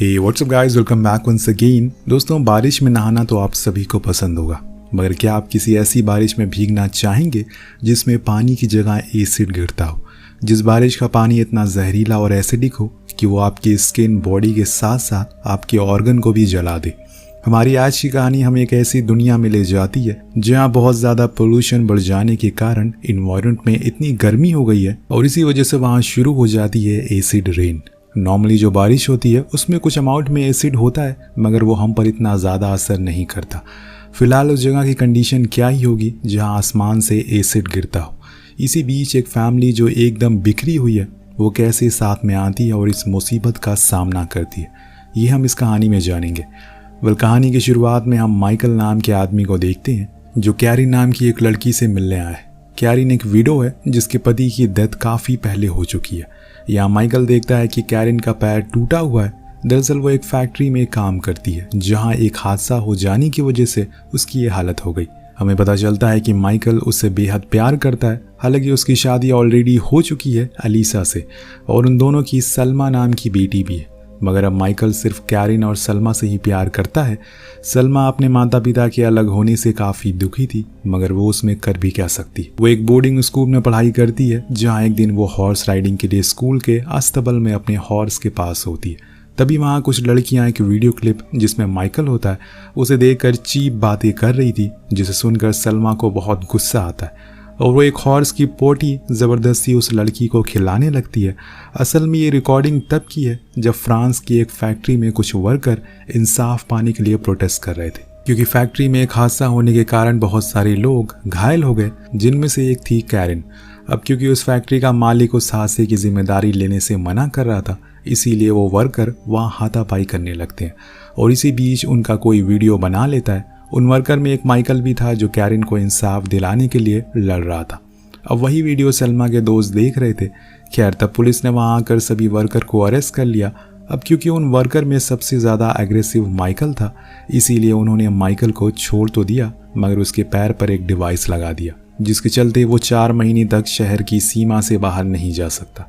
हे what's up guys, welcome back once again. दोस्तों, बारिश में नहाना तो आप सभी को पसंद होगा, मगर क्या आप किसी ऐसी बारिश में भीगना चाहेंगे जिसमें पानी की जगह एसिड गिरता हो, जिस बारिश का पानी इतना जहरीला और एसिडिक हो कि वो आपकी स्किन, बॉडी के साथ साथ आपके ऑर्गन को भी जला दे। हमारी आज की कहानी हमें एक ऐसी दुनिया में ले जाती है जहाँ बहुत ज़्यादा पोल्यूशन बढ़ जाने के कारण इन्वायरमेंट में इतनी गर्मी हो गई है और इसी वजह से वहाँ शुरू हो जाती है एसिड रेन। नॉर्मली जो बारिश होती है उसमें कुछ अमाउंट में एसिड होता है, मगर वो हम पर इतना ज़्यादा असर नहीं करता। फिलहाल उस जगह की कंडीशन क्या ही होगी जहाँ आसमान से एसिड गिरता हो। इसी बीच एक फैमिली जो एकदम बिखरी हुई है वो कैसे साथ में आती है और इस मुसीबत का सामना करती है, ये हम इस कहानी में जानेंगे। कहानी की शुरुआत में हम माइकल नाम के आदमी को देखते हैं जो कैरिन नाम की एक लड़की से मिलने आया है। कैरिन एक विडो है जिसके पति की डेथ काफ़ी पहले हो चुकी है। यहाँ माइकल देखता है कि कैरिन का पैर टूटा हुआ है। दरअसल वो एक फैक्ट्री में काम करती है जहाँ एक हादसा हो जाने की वजह से उसकी ये हालत हो गई। हमें पता चलता है कि माइकल उससे बेहद प्यार करता है, हालांकि उसकी शादी ऑलरेडी हो चुकी है अलीसा से और उन दोनों की सलमा नाम की बेटी भी है। मगर अब माइकल सिर्फ कैरिन और सलमा से ही प्यार करता है। सलमा अपने माता पिता के अलग होने से काफ़ी दुखी थी, मगर वो उसमें कर भी क्या सकती। वो एक बोर्डिंग स्कूल में पढ़ाई करती है जहाँ एक दिन वो हॉर्स राइडिंग के लिए स्कूल के अस्तबल में अपने हॉर्स के पास होती है। तभी वहाँ कुछ लड़कियाँ एक वीडियो क्लिप जिसमें माइकल होता है उसे देखकर चीप बातें कर रही थी, जिसे सुनकर सलमा को बहुत गुस्सा आता है और वो एक हॉर्स की पोटी ज़बरदस्ती उस लड़की को खिलाने लगती है। असल में ये रिकॉर्डिंग तब की है जब फ्रांस की एक फैक्ट्री में कुछ वर्कर इंसाफ पाने के लिए प्रोटेस्ट कर रहे थे, क्योंकि फैक्ट्री में एक हादसा होने के कारण बहुत सारे लोग घायल हो गए, जिनमें से एक थी कैरिन। अब क्योंकि उस फैक्ट्री का मालिक उस हादसे की जिम्मेदारी लेने से मना कर रहा था, इसीलिए वो वर्कर वहाँ हाथापाई करने लगते हैं और इसी बीच उनका कोई वीडियो बना लेता है। उन वर्कर में एक माइकल भी था जो कैरिन को इंसाफ दिलाने के लिए लड़ रहा था। अब वही वीडियो सलमा के दोस्त देख रहे थे। खैर, तब पुलिस ने वहां आकर सभी वर्कर को अरेस्ट कर लिया। अब क्योंकि उन वर्कर में सबसे ज़्यादा एग्रेसिव माइकल था, इसीलिए उन्होंने माइकल को छोड़ तो दिया, मगर उसके पैर पर एक डिवाइस लगा दिया, जिसके चलते वो 4 महीने तक शहर की सीमा से बाहर नहीं जा सकता।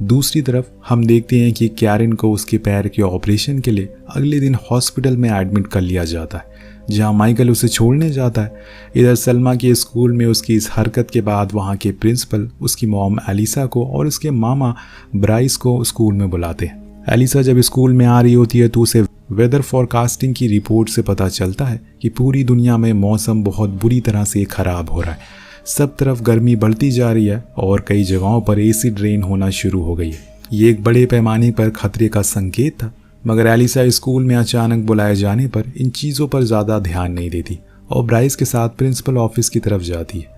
दूसरी तरफ हम देखते हैं कि कैरिन को उसके पैर के ऑपरेशन के लिए अगले दिन हॉस्पिटल में एडमिट कर लिया जाता है, जहां माइकल उसे छोड़ने जाता है। इधर सलमा के स्कूल में उसकी इस हरकत के बाद वहां के प्रिंसिपल उसकी मॉम एलिसा को और उसके मामा ब्राइस को स्कूल में बुलाते हैं। एलिसा जब स्कूल में आ रही होती है तो उसे वेदर फॉरकास्टिंग की रिपोर्ट से पता चलता है कि पूरी दुनिया में मौसम बहुत बुरी तरह से खराब हो रहा है। सब तरफ गर्मी बढ़ती जा रही है और कई जगहों पर एसिड रेन होना शुरू हो गई है। ये एक बड़े पैमाने पर खतरे का संकेत था, मगर एलिसा स्कूल में अचानक बुलाए जाने पर इन चीज़ों पर ज़्यादा ध्यान नहीं देती और ब्राइस के साथ प्रिंसिपल ऑफिस की तरफ जाती है।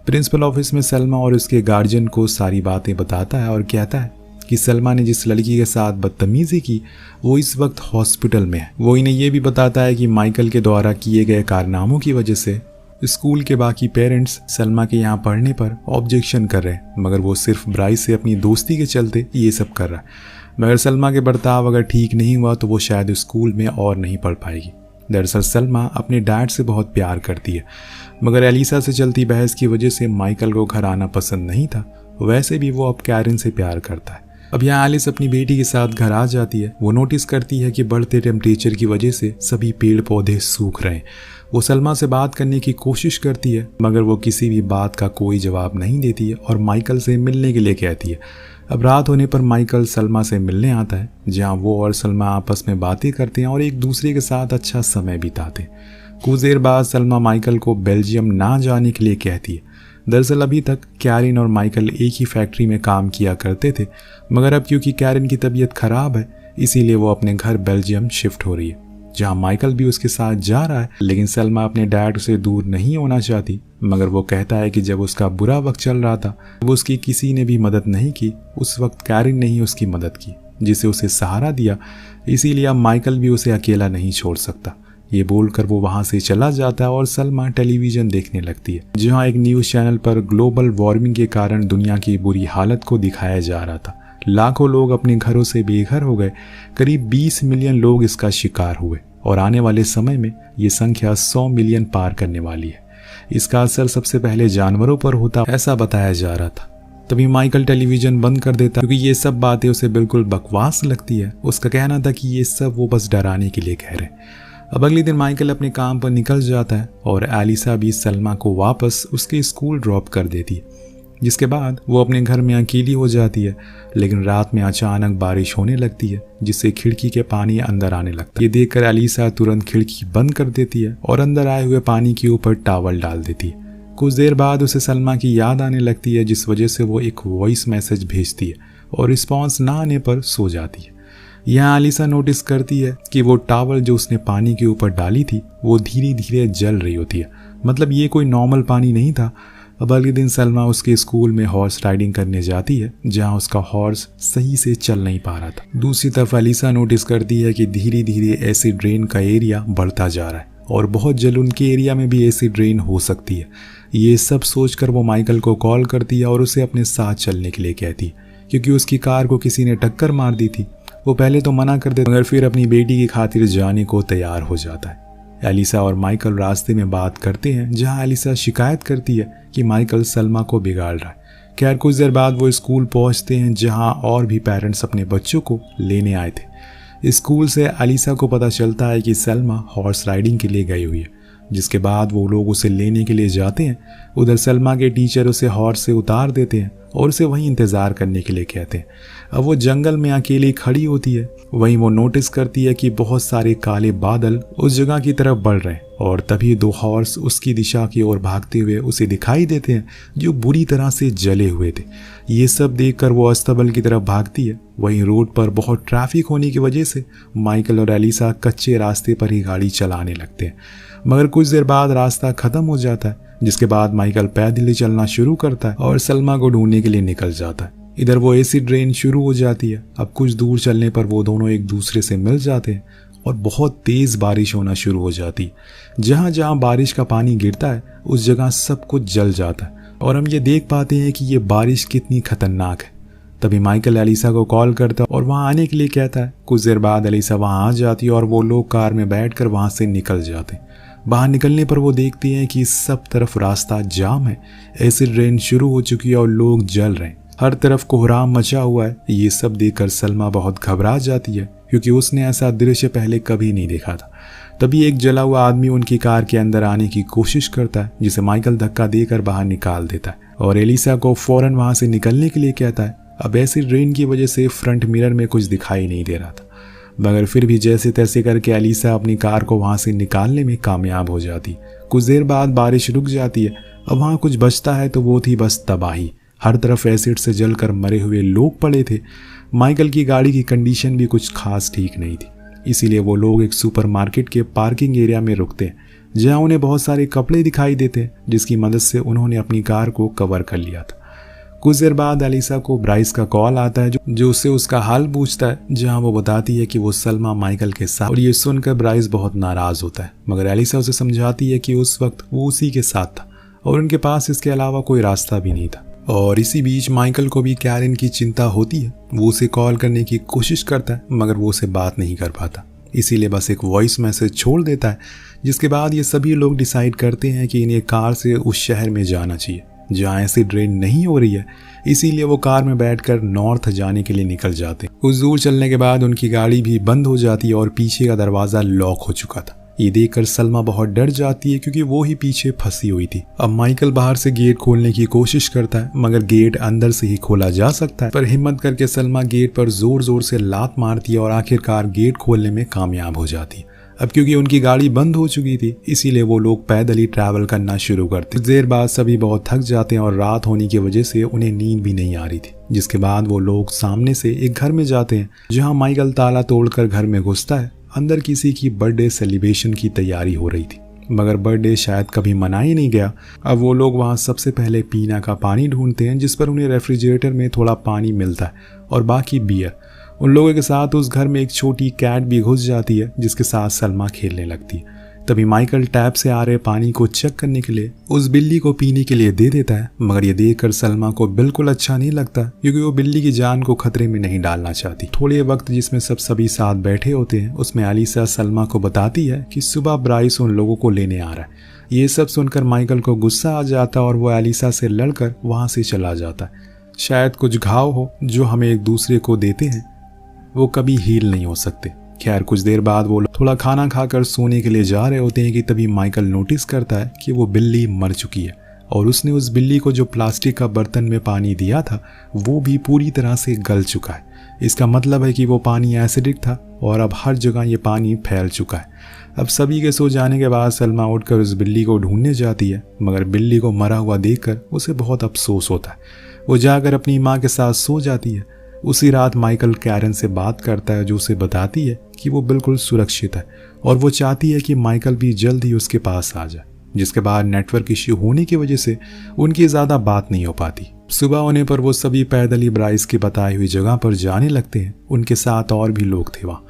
प्रिंसिपल ऑफिस में सलमा और उसके गार्जियन को सारी बातें बताता है और कहता है कि सलमा ने जिस लड़की के साथ बदतमीजी की वो इस वक्त हॉस्पिटल में है। वो इन्हें यह भी बताता है कि माइकल के द्वारा किए गए कारनामों की वजह से स्कूल के बाकी पेरेंट्स सलमा के यहाँ पढ़ने पर ऑब्जेक्शन कर रहे हैं, मगर वो सिर्फ ब्राइस से अपनी दोस्ती के चलते ये सब कर रहा है। मगर सलमा के बर्ताव अगर ठीक नहीं हुआ तो वो शायद स्कूल में और नहीं पढ़ पाएगी। दरअसल सलमा अपने डैड से बहुत प्यार करती है, मगर एलिसा से चलती बहस की वजह से माइकल को घर आना पसंद नहीं था। वैसे भी वो अब कैरिन से प्यार करता है। अब यहाँ एलिस अपनी बेटी के साथ घर आ जाती है। वो नोटिस करती है कि बढ़ते टेम्परेचर की वजह से सभी पेड़ पौधे सूख रहे हैं। वो सलमा से बात करने की कोशिश करती है, मगर वो किसी भी बात का कोई जवाब नहीं देती है और माइकल से मिलने के लिए कहती है। अब रात होने पर माइकल सलमा से मिलने आता है, जहां वो और सलमा आपस में बातें करते हैं और एक दूसरे के साथ अच्छा समय बिताते हैं। कुछ देर बाद सलमा माइकल को बेल्जियम ना जाने के लिए कहती है। दरअसल अभी तक कैरिन और माइकल एक ही फैक्ट्री में काम किया करते थे, मगर अब क्योंकि कैरिन की तबीयत खराब है, इसीलिए वो अपने घर बेल्जियम शिफ्ट हो रही है, जहाँ माइकल भी उसके साथ जा रहा है। लेकिन सलमा अपने डैड से दूर नहीं होना चाहती, मगर वो कहता है कि जब उसका बुरा वक्त चल रहा था वो उसकी किसी ने भी मदद नहीं की। उस वक्त कैरिन ने ही उसकी मदद की, जिसे उसे सहारा दिया, इसीलिए अब माइकल भी उसे अकेला नहीं छोड़ सकता। ये बोलकर वो वहाँ से चला जाता है और सलमा टेलीविज़न देखने लगती है, जहाँ एक न्यूज़ चैनल पर ग्लोबल वार्मिंग के कारण दुनिया की बुरी हालत को दिखाया जा रहा था। लाखों लोग अपने घरों से बेघर हो गए, करीब 20 मिलियन लोग इसका शिकार हुए और आने वाले समय में ये संख्या 100 मिलियन पार करने वाली है। इसका असर सबसे पहले जानवरों पर होता ऐसा बताया जा रहा था। तभी माइकल टेलीविजन बंद कर देता क्योंकि ये सब बातें उसे बिल्कुल बकवास लगती है। उसका कहना था कि ये सब वो बस डराने के लिए कह रहे हैं। अब अगले दिन माइकल अपने काम पर निकल जाता है और एलिसा भी सलमा को वापस उसके स्कूल ड्रॉप कर देती है, जिसके बाद वो अपने घर में अकेली हो जाती है। लेकिन रात में अचानक बारिश होने लगती है जिससे खिड़की के पानी अंदर आने लगता है। ये देखकर एलिसा तुरंत खिड़की बंद कर देती है और अंदर आए हुए पानी के ऊपर टॉवल डाल देती है। कुछ देर बाद उसे सलमा की याद आने लगती है, जिस वजह से वो एक वॉइस मैसेज भेजती है और रिस्पॉन्स ना आने पर सो जाती है। यहाँ एलिसा नोटिस करती है कि वो टॉवल जो उसने पानी के ऊपर डाली थी वो धीरे धीरे जल रही होती है। मतलब ये कोई नॉर्मल पानी नहीं था। अब अगले दिन सलमा उसके स्कूल में हॉर्स राइडिंग करने जाती है, जहां उसका हॉर्स सही से चल नहीं पा रहा था। दूसरी तरफ एलिसा नोटिस करती है कि धीरे धीरे एसिड रेन का एरिया बढ़ता जा रहा है और बहुत जल्द उनके एरिया में भी एसिड रेन हो सकती है। ये सब सोचकर वो माइकल को कॉल करती है और उसे अपने साथ चलने के लिए कहती है, क्योंकि उसकी कार को किसी ने टक्कर मार दी थी। वो पहले तो मना कर देता मगर फिर अपनी बेटी की खातिर जाने को तैयार हो जाता है। एलिसा और माइकल रास्ते में बात करते हैं, जहां एलिसा शिकायत करती है कि माइकल सलमा को बिगाड़ रहा है। खैर कुछ देर बाद वो स्कूल पहुंचते हैं, जहां और भी पेरेंट्स अपने बच्चों को लेने आए थे। स्कूल से एलिसा को पता चलता है कि सलमा हॉर्स राइडिंग के लिए गई हुई है, जिसके बाद वो लोग उसे लेने के लिए जाते हैं। उधर सलमा के टीचर उसे हॉर्स से उतार देते हैं और उसे वहीं इंतज़ार करने के लिए कहते हैं। अब वो जंगल में अकेली खड़ी होती है। वहीं वो नोटिस करती है कि बहुत सारे काले बादल उस जगह की तरफ बढ़ रहे हैं और तभी दो हॉर्स उसकी दिशा की ओर भागते हुए उसे दिखाई देते हैं, जो बुरी तरह से जले हुए थे। ये सब देखकर वो अस्तबल की तरफ भागती है। वहीं रोड पर बहुत ट्रैफिक होने की वजह से माइकल और एलिसा कच्चे रास्ते पर ही गाड़ी चलाने लगते हैं, मगर कुछ देर बाद रास्ता खत्म हो जाता है, जिसके बाद माइकल पैदल ही चलना शुरू करता है और सलमा को ढूंढने के लिए निकल जाता है। इधर वो एसिड रेन शुरू हो जाती है। अब कुछ दूर चलने पर वो दोनों एक दूसरे से मिल जाते हैं और बहुत तेज बारिश होना शुरू हो जाती है। जहां जहां बारिश का पानी गिरता है उस जगह सब कुछ जल जाता है और हम ये देख पाते हैं कि ये बारिश कितनी खतरनाक है। तभी माइकल एलिसा को कॉल करता है और वहां आने के लिए कहता है। कुछ देर बाद एलिसा वहां आ जाती है और वो लोग कार में बैठकर वहां से निकल जाते हैं। बाहर निकलने पर वो देखती हैं कि सब तरफ रास्ता जाम है, एसिड रेन शुरू हो चुकी है और लोग जल रहे हैं। हर तरफ कोहराम मचा हुआ है। ये सब देखकर सलमा बहुत घबरा जाती है, क्योंकि उसने ऐसा दृश्य पहले कभी नहीं देखा था। तभी एक जला हुआ आदमी उनकी कार के अंदर आने की कोशिश करता है, जिसे माइकल धक्का देकर बाहर निकाल देता है और एलिसा को फौरन वहां से निकलने के लिए कहता है। अब एसिड रेन की वजह से फ्रंट मिरर में कुछ दिखाई नहीं दे रहा था, मगर फिर भी जैसे तैसे करके एलिसा अपनी कार को वहां से निकालने में कामयाब हो जाती। कुछ देर बाद बारिश रुक जाती है। अब वहां कुछ बचता है तो वो थी बस तबाही। हर तरफ एसिड से जलकर मरे हुए लोग पड़े थे। माइकल की गाड़ी की कंडीशन भी कुछ खास ठीक नहीं थी, इसीलिए वो लोग एक सुपरमार्केट के पार्किंग एरिया में रुकते हैं, जहां उन्हें बहुत सारे कपड़े दिखाई देते हैं, जिसकी मदद से उन्होंने अपनी कार को कवर कर लिया था। कुछ देर बाद एलिसा को ब्राइस का कॉल आता है, जो उससे उसका हाल पूछता है, जहां वो बताती है कि वो सलमा माइकल के साथ। और ये सुनकर ब्राइस बहुत नाराज होता है, मगर एलिसा उसे समझाती है कि उस वक्त वो उसी के साथ था और उनके पास इसके अलावा कोई रास्ता भी नहीं था। और इसी बीच माइकल को भी कैरन की चिंता होती है। वो उसे कॉल करने की कोशिश करता है, मगर वो उसे बात नहीं कर पाता, इसीलिए बस एक वॉइस मैसेज छोड़ देता है। जिसके बाद ये सभी लोग डिसाइड करते हैं कि इन्हें कार से उस शहर में जाना चाहिए जहाँ एसिड रेन नहीं हो रही है। इसीलिए वो कार में बैठकर नॉर्थ जाने के लिए निकल जाते हैं। कुछ दूर चलने के बाद उनकी गाड़ी भी बंद हो जाती है और पीछे का दरवाजा लॉक हो चुका था। ये देखकर सलमा बहुत डर जाती है, क्योंकि वो ही पीछे फंसी हुई थी। अब माइकल बाहर से गेट खोलने की कोशिश करता है, मगर गेट अंदर से ही खोला जा सकता है। पर हिम्मत करके सलमा गेट पर जोर जोर से लात मारती है और आखिरकार गेट खोलने में कामयाब हो जाती है। अब क्योंकि उनकी गाड़ी बंद हो चुकी थी, इसीलिए वो लोग पैदल ही ट्रैवल करना शुरू करते। कुछ देर बाद सभी बहुत थक जाते हैं और रात होने की वजह से उन्हें नींद भी नहीं आ रही थी। जिसके बाद वो लोग सामने से एक घर में जाते हैं, जहां माइकल ताला तोड़कर घर में घुसता है। अंदर किसी की बर्थडे सेलिब्रेशन की तैयारी हो रही थी, मगर बर्थडे शायद कभी मना ही नहीं गया। अब वो लोग वहां सबसे पहले पीना का पानी ढूंढते हैं, जिस पर उन्हें रेफ्रिजरेटर में थोड़ा पानी मिलता है और बाकी बियर। उन लोगों के साथ उस घर में एक छोटी कैट भी घुस जाती है, जिसके साथ सलमा खेलने लगती है। तभी माइकल टैप से आ रहे पानी को चेक करने के लिए उस बिल्ली को पीने के लिए दे देता है, मगर ये देखकर सलमा को बिल्कुल अच्छा नहीं लगता, क्योंकि वो बिल्ली की जान को खतरे में नहीं डालना चाहती। थोड़े वक्त जिसमें सभी साथ बैठे होते हैं, उसमें एलिसा सलमा को बताती है कि सुबह ब्राइस उन लोगों को लेने आ रहा है। ये सब सुनकर माइकल को गुस्सा आ जाता और वो एलिसा से लड़कर वहां से चला जाता है। शायद कुछ घाव हो जो हमें एक दूसरे को देते हैं, वो कभी हील नहीं हो सकते। खैर कुछ देर बाद वो लोग थोड़ा खाना खाकर सोने के लिए जा रहे होते हैं कि तभी माइकल नोटिस करता है कि वो बिल्ली मर चुकी है और उसने उस बिल्ली को जो प्लास्टिक का बर्तन में पानी दिया था वो भी पूरी तरह से गल चुका है। इसका मतलब है कि वो पानी एसिडिक था और अब हर जगह ये पानी फैल चुका है। अब सभी के सो जाने के बाद सलमा उठकर उस बिल्ली को ढूंढने जाती है, मगर बिल्ली को मरा हुआ देखकर उसे बहुत अफसोस होता है। वो जाकर अपनी माँ के साथ सो जाती है। उसी रात माइकल कैरन से बात करता है जो उसे बताती है कि वो बिल्कुल सुरक्षित है और वो चाहती है कि माइकल भी जल्द ही उसके पास आ जाए, जिसके बाद नेटवर्क इश्यू होने की वजह से उनकी ज़्यादा बात नहीं हो पाती। सुबह होने पर वो सभी पैदल ही ब्राइस की बताई हुई जगह पर जाने लगते हैं। उनके साथ और भी लोग थे वहाँ।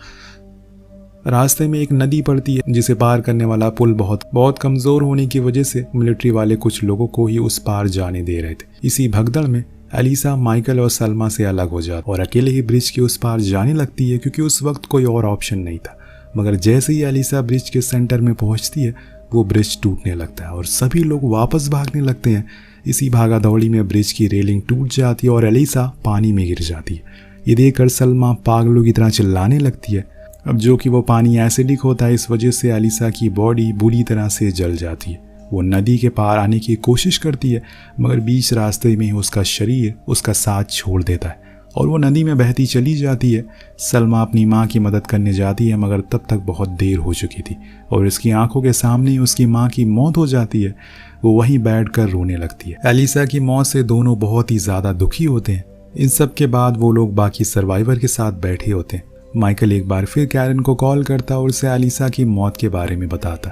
रास्ते में एक नदी पड़ती है जिसे पार करने वाला पुल बहुत कमज़ोर होने की वजह से मिलिट्री वाले कुछ लोगों को ही उस पार जाने दे रहे थे। इसी भगदड़ में एलिसा माइकल और सलमा से अलग हो जाती और अकेले ही ब्रिज के उस पार जाने लगती है, क्योंकि उस वक्त कोई और ऑप्शन नहीं था। मगर जैसे ही एलिसा ब्रिज के सेंटर में पहुंचती है वो ब्रिज टूटने लगता है और सभी लोग वापस भागने लगते हैं। इसी भागा दौड़ी में ब्रिज की रेलिंग टूट जाती है और एलिसा पानी में गिर जाती है। ये देखकर सलमा पागलों की तरह चिल्लाने लगती है। अब जो कि वो पानी एसिडिक होता है, इस वजह से एलिसा की बॉडी बुरी तरह से जल जाती है। वो नदी के पार आने की कोशिश करती है, मगर बीच रास्ते में ही उसका शरीर उसका साथ छोड़ देता है और वो नदी में बहती चली जाती है। सलमा अपनी माँ की मदद करने जाती है, मगर तब तक बहुत देर हो चुकी थी और उसकी आंखों के सामने ही उसकी माँ की मौत हो जाती है। वो वहीं बैठकर रोने लगती है। एलिसा की मौत से दोनों बहुत ही ज़्यादा दुखी होते हैं। इन सब के बाद वो लोग बाकी सर्वाइवर के साथ बैठे होते हैं। माइकल एक बार फिर कैरन को कॉल करता और उसे एलिसा की मौत के बारे में बताता।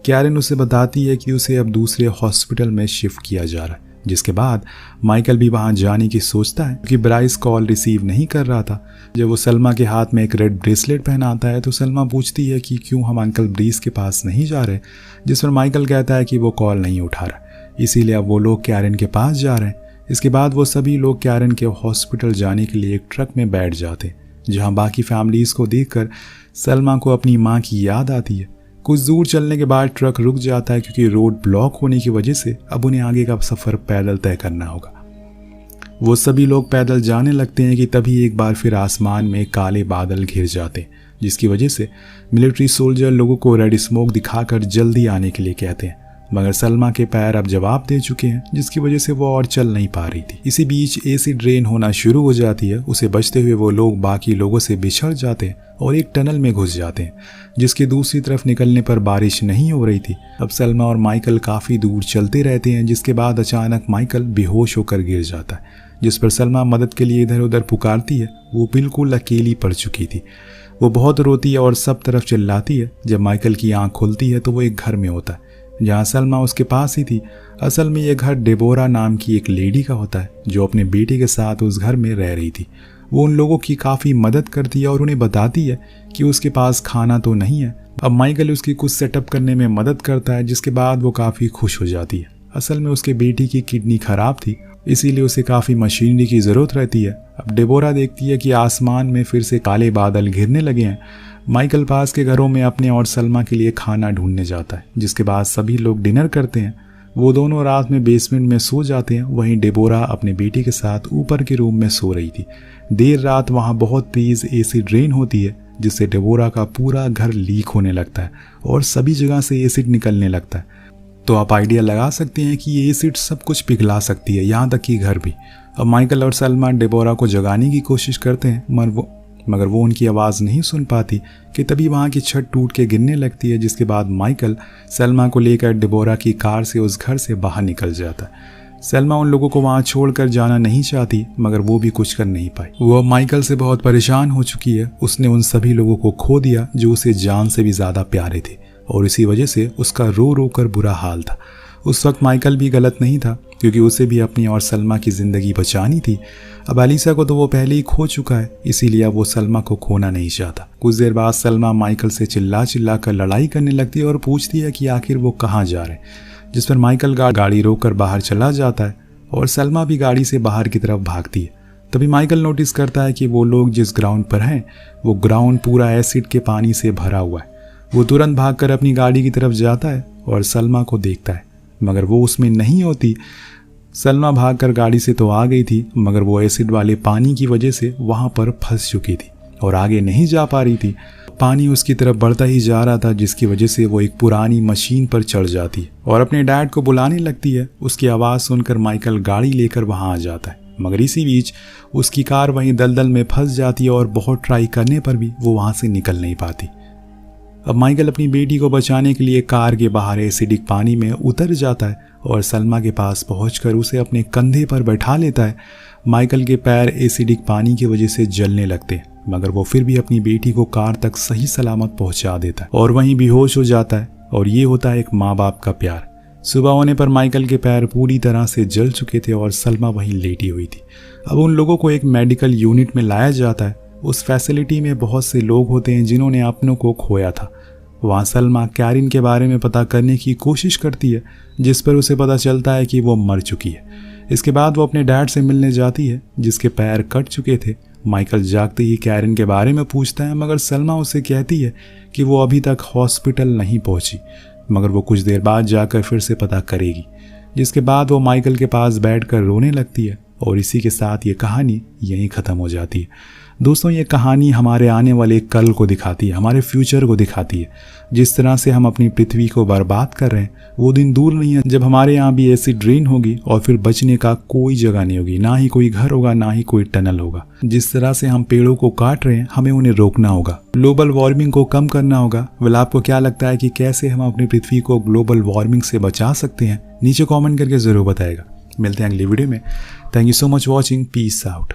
कैरन उसे बताती है कि उसे अब दूसरे हॉस्पिटल में शिफ्ट किया जा रहा है, जिसके बाद माइकल भी वहां जाने की सोचता है क्योंकि ब्राइस कॉल रिसीव नहीं कर रहा था। जब वो सलमा के हाथ में एक रेड ब्रेसलेट पहनाता है तो सलमा पूछती है कि क्यों हम अंकल ब्रीस के पास नहीं जा रहे, जिस पर माइकल कहता है कि वो कॉल नहीं उठा रहा, इसीलिए अब वो लोग कैरन के पास जा रहे हैं। इसके बाद वो सभी लोग कैरन के हॉस्पिटल जाने के लिए एक ट्रक में बैठ जाते हैं, जहाँ बाकी फैमिलीज़ को देखकर सलमा को अपनी माँ की याद आती है। कुछ दूर चलने के बाद ट्रक रुक जाता है क्योंकि रोड ब्लॉक होने की वजह से अब उन्हें आगे का सफ़र पैदल तय करना होगा। वो सभी लोग पैदल जाने लगते हैं कि तभी एक बार फिर आसमान में काले बादल घिर जाते हैं, जिसकी वजह से मिलिट्री सोल्जर लोगों को रेड स्मोक दिखाकर जल्दी आने के लिए कहते हैं। मगर सलमा के पैर अब जवाब दे चुके हैं, जिसकी वजह से वो और चल नहीं पा रही थी। इसी बीच एसिड ड्रेन होना शुरू हो जाती है। उसे बचते हुए वो लोग बाकी लोगों से बिछड़ जाते हैं और एक टनल में घुस जाते हैं, जिसकी दूसरी तरफ निकलने पर बारिश नहीं हो रही थी। अब सलमा और माइकल काफ़ी दूर चलते रहते हैं, जिसके बाद अचानक माइकल बेहोश होकर गिर जाता है, जिस पर सलमा मदद के लिए इधर उधर पुकारती है। वो बिल्कुल अकेली पड़ चुकी थी। वो बहुत रोती है और सब तरफ चिल्लाती है। जब माइकल की आँख खुलती है तो वो एक घर में होता है जहाँ सलमा उसके पास ही थी। असल में ये घर डेबोरा नाम की एक लेडी का होता है जो अपने बेटे के साथ उस घर में रह रही थी। वो उन लोगों की काफ़ी मदद करती है और उन्हें बताती है कि उसके पास खाना तो नहीं है। अब माइकल उसकी कुछ सेटअप करने में मदद करता है, जिसके बाद वो काफ़ी खुश हो जाती है। असल में उसके बेटी की किडनी खराब थी, इसीलिए उसे काफ़ी मशीनरी की ज़रूरत रहती है। अब डेबोरा देखती है कि आसमान में फिर से काले बादल घिरने लगे हैं। माइकल पास के घरों में अपने और सलमा के लिए खाना ढूंढने जाता है, जिसके बाद सभी लोग डिनर करते हैं। वो दोनों रात में बेसमेंट में सो जाते हैं। वहीं डेबोरा अपने बेटे के साथ ऊपर के रूम में सो रही थी। देर रात वहाँ बहुत तेज़ एसिड रेन होती है, जिससे डेबोरा का पूरा घर लीक होने लगता है और सभी जगह से एसिड निकलने लगता है। तो आप आइडिया लगा सकते हैं कि ये एसिड सब कुछ पिघला सकती है, यहाँ तक कि घर भी। अब माइकल और सलमा डेबोरा को जगाने की कोशिश करते हैं, मगर वो उनकी आवाज़ नहीं सुन पाती कि तभी वहाँ की छत टूट के गिरने लगती है, जिसके बाद माइकल सलमा को लेकर डेबोरा की कार से उस घर से बाहर निकल जाता है। सलमा उन लोगों को वहाँ छोड़कर जाना नहीं चाहती, मगर वो भी कुछ कर नहीं पाई। वो माइकल से बहुत परेशान हो चुकी है। उसने उन सभी लोगों को खो दिया जो उसे जान से भी ज़्यादा प्यारे थे और इसी वजह से उसका रो रो कर बुरा हाल था। उस वक्त माइकल भी गलत नहीं था, क्योंकि उसे भी अपनी और सलमा की ज़िंदगी बचानी थी। अब एलिसा को तो वो पहले ही खो चुका है, इसीलिए अब वो सलमा को खोना नहीं चाहता। कुछ देर बाद सलमा माइकल से चिल्ला चिल्ला कर लड़ाई करने लगती है और पूछती है कि आखिर वो कहाँ जा रहे हैं, जिस पर माइकल गाड़ी रोककर बाहर चला जाता है और सलमा भी गाड़ी से बाहर की तरफ भागती है। तभी माइकल नोटिस करता है कि वो लोग जिस ग्राउंड पर हैं वो ग्राउंड पूरा एसिड के पानी से भरा हुआ है। वो तुरंत भागकर अपनी गाड़ी की तरफ जाता है और सलमा को देखता है, मगर वो उसमें नहीं होती। सलमा भागकर गाड़ी से तो आ गई थी, मगर वो एसिड वाले पानी की वजह से वहां पर फंस चुकी थी और आगे नहीं जा पा रही थी। पानी उसकी तरफ बढ़ता ही जा रहा था, जिसकी वजह से वो एक पुरानी मशीन पर चढ़ जाती है और अपने डैड को बुलाने लगती है। उसकी आवाज़ सुनकर माइकल गाड़ी लेकर वहां आ जाता है, मगर इसी बीच उसकी कार वहीं दलदल में फंस जाती है और बहुत ट्राई करने पर भी वो वहां से निकल नहीं पाती। अब माइकल अपनी बेटी को बचाने के लिए कार के बाहर एसिडिक पानी में उतर जाता है और सलमा के पास पहुंचकर उसे अपने कंधे पर बैठा लेता है। माइकल के पैर एसिडिक पानी की वजह से जलने लगते हैं, मगर वो फिर भी अपनी बेटी को कार तक सही सलामत पहुंचा देता है और वहीं बेहोश हो जाता है। और ये होता है एक माँ बाप का प्यार। सुबह होने पर माइकल के पैर पूरी तरह से जल चुके थे और सलमा वहीं लेटी हुई थी। अब उन लोगों को एक मेडिकल यूनिट में लाया जाता है। उस फैसिलिटी में बहुत से लोग होते हैं जिन्होंने अपनों को खोया था। वहाँ सलमा कैरिन के बारे में पता करने की कोशिश करती है, जिस पर उसे पता चलता है कि वो मर चुकी है। इसके बाद वो अपने डैड से मिलने जाती है, जिसके पैर कट चुके थे। माइकल जागते ही कैरिन के बारे में पूछता है, मगर सलमा उसे कहती है कि वो अभी तक हॉस्पिटल नहीं पहुंची, मगर वो कुछ देर बाद जाकर फिर से पता करेगी। जिसके बाद वो माइकल के पास बैठकर रोने लगती है और इसी के साथ ये कहानी यहीं ख़त्म हो जाती है। दोस्तों, ये कहानी हमारे आने वाले कल को दिखाती है, हमारे फ्यूचर को दिखाती है। जिस तरह से हम अपनी पृथ्वी को बर्बाद कर रहे हैं, वो दिन दूर नहीं है जब हमारे यहाँ भी एसिड ड्रेन होगी और फिर बचने का कोई जगह नहीं होगी, ना ही कोई घर होगा, ना ही कोई टनल होगा। जिस तरह से हम पेड़ों को काट रहे हैं, हमें उन्हें रोकना होगा, ग्लोबल वार्मिंग को कम करना होगा। वेल, आपको क्या लगता है कि कैसे हम अपनी पृथ्वी को ग्लोबल वार्मिंग से बचा सकते हैं? नीचे कॉमेंट करके ज़रूर बताएगा। मिलते हैं अगली वीडियो में। Thank you so much watching. Peace out.